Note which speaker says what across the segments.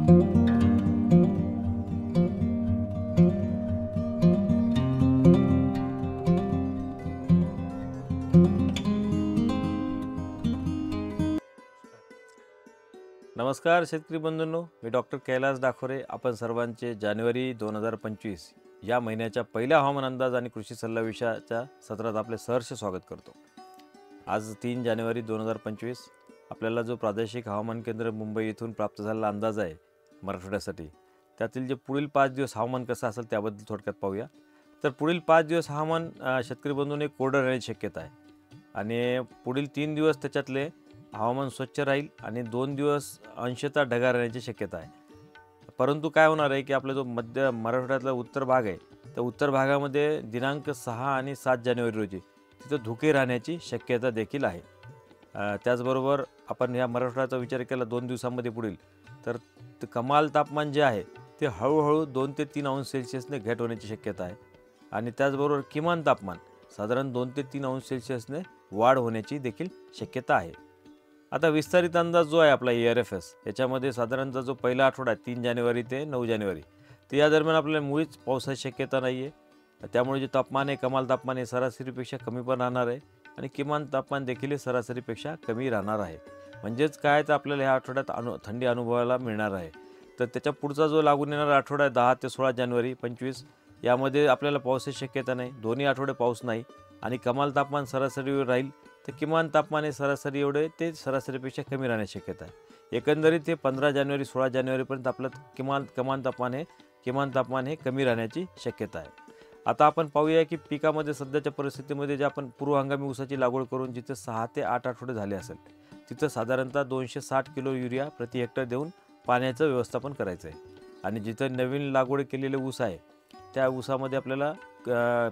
Speaker 1: नमस्कार शेतकरी बंधूंनो, मी डॉक्टर कैलास डाखोरे आपण सर्वांचे जानेवारी 2025 या महिन्याच्या पहिल्या हवामान अंदाज आणि कृषी सल्ला विषयाच्या सत्रात आपले सहर्ष स्वागत करतो। आज 3 जानेवारी 2025 आपल्याला जो प्रादेशिक हवामान केंद्र मुंबई येथून प्राप्त झालेला अंदाज आहे मराठवाड्यासाठी, त्यातील जे पुढील 5 दिवस हवामान कसं असेल त्याबद्दल थोडक्यात पाहूया। तर पुढील 5 दिवस हवामान शेतकरी बंधूंनो कोरडं राहण्याची शक्यता आहे आणि पुढील 3 दिवस त्याच्यातले हवामान स्वच्छ राहील आणि 2 दिवस अंशतः ढगाळ राहण्याची शक्यता आहे। परंतु काय होणार आहे की आपला जो मध्य मराठवाड्यातला उत्तर भाग आहे, त्या उत्तर भागामध्ये दिनांक 6 आणि 7 जानेवारी रोजी तिथं धुके राहण्याची शक्यता देखील आहे। त्याचबरोबर आपण या मराठवाड्याचा विचार केला 2 दिवसांमध्ये पुढील, तर कमाल तापमान जे आहे ते हळूहळू 2 ते 3 अंश सेल्सिअसने घट होण्याची शक्यता आहे आणि त्याचबरोबर किमान तापमान साधारण 2 ते 3 अंश सेल्सिअसने वाढ होण्याची देखील शक्यता आहे। आता विस्तारित अंदाज जो आहे आपला ERFS याच्यामध्ये साधारणतः जो पहिला आठवडा 3 जानेवारी ते 9 जानेवारी तर या दरम्यान आपल्याला मुळीच पावसाची शक्यता नाही आहे। त्यामुळे जे तापमान आहे कमाल तापमान हे सरासरीपेक्षा कमी पण राहणार आहे आणि किमान तापमान देखील सरासरीपेक्षा कमी राहणार आहे। म्हणजेच काय तर आपल्याला ह्या आठवड्यात थंडी अनुभवायला मिळणार आहे। तर त्याच्या पुढचा जो लागून येणारा आठवडा आहे 10 ते 16 जानेवारी 25 यामध्ये आपल्याला पावसाची शक्यता नाही, दोन्ही आठवडे पाऊस नाही आणि कमाल तापमान सरासरीवर राहील तर किमान तापमान हे सरासरी एवढे ते सरासरीपेक्षा कमी राहण्याची शक्यता आहे। एकंदरीत हे 15 जानेवारी 16 जानेवारीपर्यंत आपलं किमान तापमान हे कमी राहण्याची शक्यता आहे। आता आपण पाहूया की पिकामध्ये सध्याच्या परिस्थितीमध्ये जे आपण पूर्व हंगामी ऊसाची लागवड करून जिथे 6 ते 8 आठवडे झाले असेल तिथं साधारणतः 260 किलो युरिया प्रति हेक्टर देऊन पाण्याचं व्यवस्थापन करायचं आहे आणि जिथं नवीन लागवड केलेले ऊस आहे त्या ऊसामध्ये आपल्याला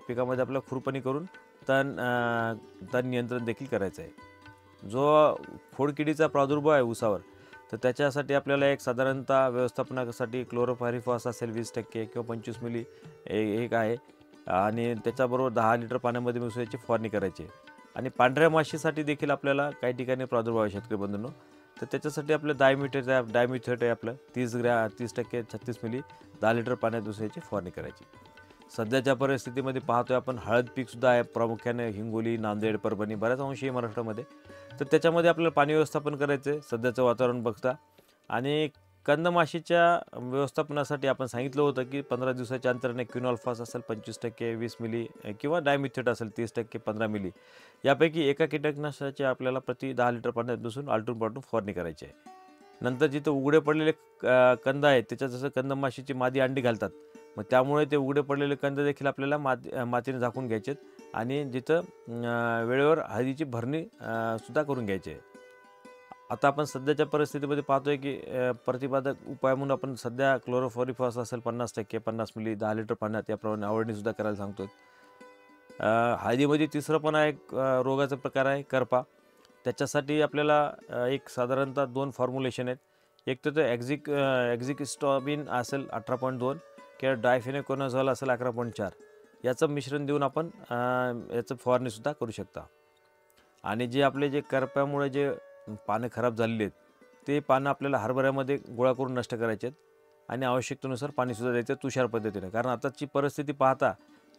Speaker 1: पिकामध्ये आपल्याला खुरपणी करून तण नियंत्रण देखील करायचं आहे। जो खोडकिडीचा प्रादुर्भाव आहे ऊसावर तर त्याच्यासाठी आपल्याला एक साधारणतः व्यवस्थापनासाठी क्लोरोपायरिफॉस असेल 20% किंवा 25 मिली एक आहे आणि त्याच्याबरोबर 10 लिटर पाण्यामध्ये मिसळून फवारणी करायची आणि पांढऱ्या माशीसाठी देखील आपल्याला काही ठिकाणी प्रादुर्भाव आहे शेतकरी बंधूंनो, तर त्याच्यासाठी आपलं डायमिथेट आहे आपलं 30% 36 मिली 10 लिटर पाण्यात मिसळून फवारणी करायची। सध्याच्या परिस्थितीमध्ये पाहतोय आपण हळद पीकसुद्धा आहे प्रामुख्याने हिंगोली, नांदेड, परभणी बऱ्याच अंशी महाराष्ट्रामध्ये, तर त्याच्यामध्ये आपल्याला पाणी व्यवस्थापन करायचं आहे सध्याचं वातावरण बघता। आणि कंदमाशीच्या व्यवस्थापनासाठी आपण सांगितलं होतं की 15 दिवसाच्या अंतराने क्विनॉल्फास असेल 25% 20 मिली किंवा डायमिथेट असेल 30% 15 मिली यापैकी एका कीटकनाशकाची आपल्याला प्रति 10 लिटर पाण्यात मिसळून आलटून पालटून फवारणी करायची आहे। नंतर जिथं उघडे पडलेले कंद आहेत त्याच्यात जसं कंदमाशीची मादी अंडी घालतात, मग त्यामुळे ते उघडे पडलेले कंद देखील आपल्याला मातीने झाकून घ्यायचेत आणि जिथं वेळेवर हळदीची भरणी सुद्धा करून घ्यायची आहे। आता आपण सध्याच्या परिस्थितीमध्ये पाहतोय की प्रतिपादक उपाय म्हणून आपण सध्या क्लोरोपायरिफॉस असेल 50% 50 मिली 10 लिटर पाण्यात याप्रमाणे आवडणीसुद्धा करायला सांगतो। हळदीमध्ये तिसरं पण एक रोगाचा प्रकार आहे करपा, त्याच्यासाठी आपल्याला एक साधारणतः 2 फॉर्म्युलेशन आहेत। एक तर एक्झिक्स्टॉबिन असेल 18.2 किंवा डायफेनोकोनाझॉल असेल 11.4 याचं मिश्रण देऊन आपण याचं फवारणीसुद्धा करू शकता। आणि जे करप्यामुळे जे पानं खराब झालेली आहेत ते पानं आपल्याला हरभऱ्यामध्ये गोळा करून नष्ट करायचे आहेत आणि आवश्यकतेनुसार पाणीसुद्धा द्यायचं तुषार पद्धतीने, कारण आताची परिस्थिती पाहता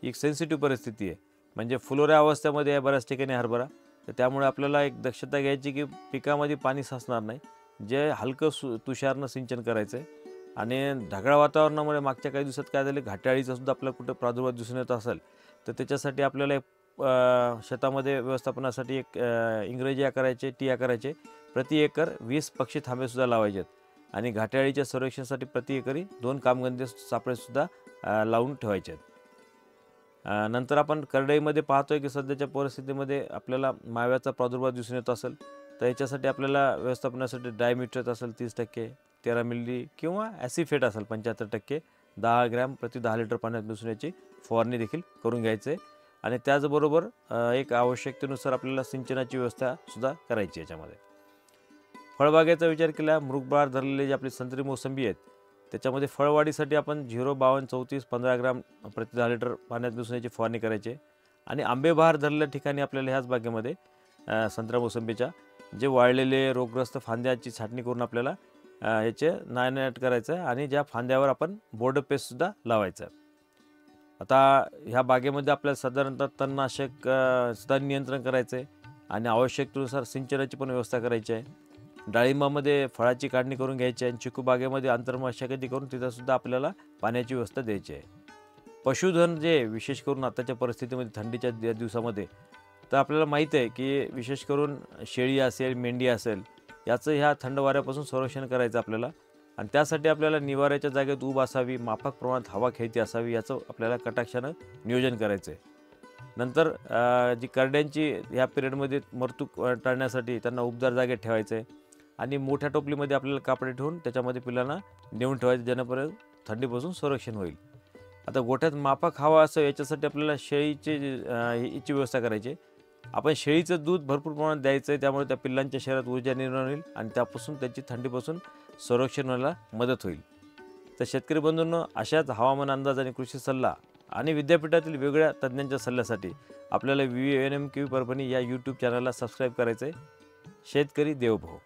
Speaker 1: एक सेन्सिटिव्ह परिस्थिती आहे, म्हणजे फुलोऱ्या अवस्थेमध्ये आहे बऱ्याच ठिकाणी हरभरा, तर त्यामुळे आपल्याला एक दक्षता घ्यायची की पिकामध्ये पाणी साचणार नाही, जे हलकं तुषारनं सिंचन करायचं आहे। आणि ढगाळ वातावरणामुळे मागच्या काही दिवसात काय झाले घाट्याळीचा सुद्धा आपल्याला कुठं प्रादुर्भाव दिसून येत असेल तर त्याच्यासाठी आपल्याला शेतामध्ये व्यवस्थापनासाठी एक इंग्रजी करायचे टिया करायचे प्रति एकर 20 पक्षी थांबेसुद्धा लावायचे आहेत आणि घाट्याळीच्या संरक्षणासाठी प्रति एकरी 2 कामगंधे सापळेसुद्धा लावून ठेवायचे आहेत। नंतर आपण करडईमध्ये पाहतोय की सध्याच्या परिस्थितीमध्ये आपल्याला माव्याचा प्रादुर्भाव दिसून येत असेल तर याच्यासाठी आपल्याला व्यवस्थापनासाठी डायमिथेट असेल 30% 13 मिली किंवा ॲसिफेट असेल 75% 10 ग्रॅम प्रति 10 लिटर पाण्यात मिसळून याची फवारणी देखील करून घ्यायचं आहे। आणि त्याचबरोबर एक आवश्यकतेनुसार आपल्याला सिंचनाची व्यवस्थासुद्धा करायची याच्यामध्ये। फळबागेचा विचार केला मृगबाळ धरलेले जे आपली संत्री मोसंबी आहेत त्याच्यामध्ये फळवाढीसाठी आपण 052 34 15 ग्रॅम प्रति 10 लिटर पाण्यात मिसळून याची फवारणी करायची आहे। आणि आंबे बहार धरलेल्या ठिकाणी आपल्याला ह्याच बागेमध्ये संत्रा मोसंबीच्या जे वाळलेले रोगग्रस्त फांद्याची छाटणी करून आपल्याला याचे नायनाट करायचं आहे आणि ज्या फांद्यावर आपण बोर्ड पेस्टसुद्धा लावायचं आहे. आता ह्या बागेमध्ये आपल्याला साधारणतः तणनाशक सुद्धा नियंत्रण करायचं आहे आणि आवश्यकतेनुसार सिंचनाची पण व्यवस्था करायची आहे. डाळिंबामध्ये फळाची काढणी करून घ्यायची आहे आणि चिकू बागेमध्ये आंतरमशागती करून तिथंसुद्धा आपल्याला पाण्याची व्यवस्था द्यायची आहे. पशुधन जे विशेष करून आताच्या परिस्थितीमध्ये थंडीच्या दिवसामध्ये तर आपल्याला माहीत आहे की विशेष करून शेळी असेल, मेंढी असेल, याचं ह्या थंड वाऱ्यापासून संरक्षण करायचं आपल्याला आणि त्यासाठी आपल्याला निवाऱ्याच्या जागेत ऊब असावी, माफक प्रमाणात हवा खेळती असावी, याचं आपल्याला कटाक्षानं नियोजन करायचं आहे. नंतर जी करड्यांची ह्या पिरियडमध्ये मरतूक टाळण्यासाठी त्यांना उबदार जागेत ठेवायचं आहे आणि मोठ्या टोपलीमध्ये आपल्याला कापडे ठेवून त्याच्यामध्ये पिल्लांना नेऊन ठेवायचं, जेणेपर्यंत थंडीपासून संरक्षण होईल. आता गोठ्यात माफक हवा असं याच्यासाठी आपल्याला शेळीची हिची व्यवस्था करायची आहे. आपण शेळीचं दूध भरपूर प्रमाणात द्यायचं आहे, त्यामुळे त्या पिल्लांच्या शरीरात ऊर्जा निर्माण होईल आणि त्यापासून त्यांची थंडीपासून संरक्षण व्हायला मदत होईल. तर शेतकरी बंधूंनो, अशाच हवामान अंदाज आणि कृषी सल्ला आणि विद्यापीठातील वेगळ्या तज्ज्ञांच्या सल्ल्यासाठी आपल्याला VNMKV परभणी या यूट्यूब चॅनलला सबस्क्राईब करायचं आहे. शेतकरी देवभव.